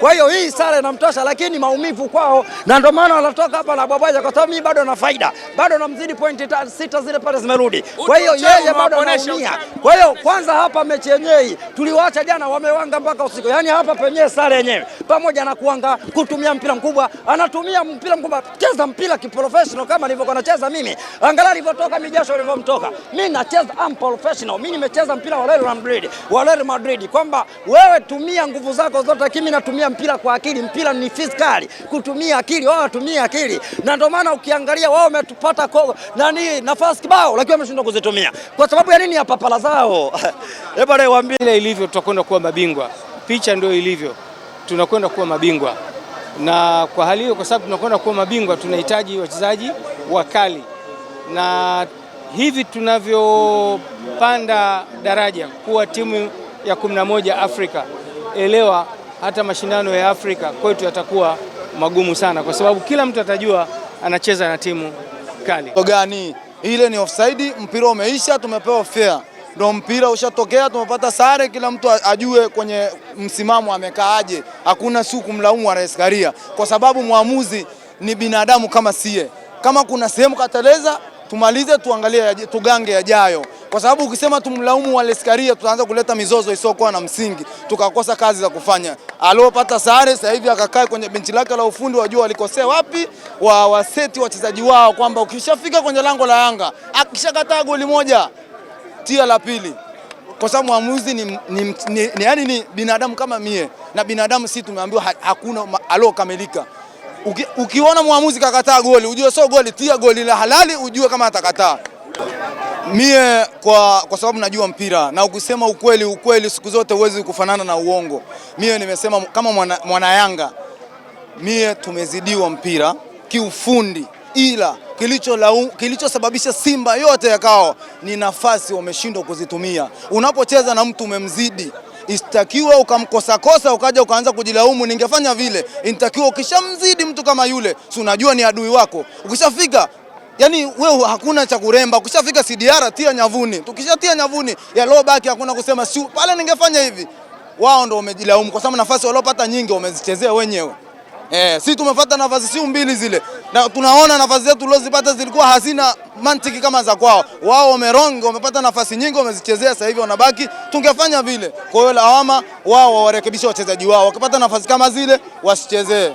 Kwa hiyo hii sare inamtosha, lakini maumivu kwao, na ndio maana wanatoka hapa na babaja, kwa sababu mimi bado na faida, bado namzidi pointi 6 zile pale zimerudi. Kwa hiyo yeye bado anaumia. Kwa hiyo kwanza hapa mechi yenyewe tuliwaacha jana wamewanga mpaka usiku. Yaani hapa penyewe sare yenyewe pamoja na kuanga kutumia mpira mkubwa, anatumia mpira mkubwa, cheza mpira kiprofessional kama nilivyokuwa nacheza mimi. Angalia nilivyotoka mijasho nilivyomtoka. Mimi nacheza professional. Mimi nimecheza mpira wa Real Madrid. Kwamba wewe tumia nguvu zako zote, lakini natumia mpira kwa akili. Mpira ni physically, kutumia akili, wao watumia akili. Na ndio maana ukiangalia wao wametupata nafasi kibao, lakini wameshindwa kuzitumia. Kwa sababu ya nini? Hapa pala zao. Hebu leo waambie ile ilivyo, tutakwenda kuwa mabingwa. Picha ndio ilivyo. Tunakwenda kuwa mabingwa. Na kwa hali hiyo, kwa sababu tunakwenda kuwa mabingwa, tunahitaji wachezaji wakali. Na hivi tunavyopanda daraja kuwa timu ya 11 Afrika, elewa hata mashindano ya Afrika kwetu yatakuwa magumu sana, kwa sababu kila mtu atajua anacheza na timu kali. Gani ile ni offside, mpira umeisha, tumepewa fair. Ndio mpira ushatokea, tumepata sare, kila mtu ajue kwenye msimamo amekaaje. Hakuna siku kumlaumu RS Karia, kwa sababu muamuzi ni binadamu kama sie. Kama kuna sehemu kateleza, tumalize, tuangalie, tugange yajayo. Kwa sababu ukisema tumlaumu RS Karia, tutaanza kuleta mizozo isiyokuwa na msingi, tukakosa kazi za kufanya. Aliyopata sare sasa hivi akakae kwenye benchi lake la ufundi, wajua walikosea wapi, waseti wachezaji wao, kwamba ukishafika kwenye lango la Yanga akishakataa goli moja, tia la pili. Kwa sababu muamuzi ni binadamu kama mie, na binadamu si tumeambiwa hakuna alokamilika. Ukiona muamuzi kakataa goli, ujue sio goli, tia goli la halali, ujue kama atakataa. Mie kwa sababu najua mpira, na ukisema ukweli siku zote huwezi kufanana na uongo. Mie nimesema kama mwana Yanga, mie tumezidiwa mpira kiufundi, ila kilichosababisha Simba yote yakao ni nafasi wameshindwa kuzitumia. Unapocheza na mtu umemzidi, istakiwa ukamkosa ukaja ukaanza kujilaumu, ningefanya vile. Inatakiwa ukishamzidi mtu kama yule, si unajua ni adui wako, ukishafika yani wewe hakuna cha kuremba, ukishafika CDR tia nyavuni. Tukishatia nyavuni ya low back hakuna kusema si pale ningefanya hivi. Wao ndio wamejilaumu kwa sababu nafasi waliopata nyingi wamezichezea wenyewe. Sisi tumefuata nafasi si mbili zile, na tunaona nafasi zetu tulizopata zilikuwa hazina mantiki kama za kwao. Wao wameronga, wamepata nafasi nyingi wamezichezea, sasa hivi wanabaki tungefanya vile. Kwa hiyo lawama wao warekebishe wachezaji wao, wakipata nafasi kama zile wasichezee.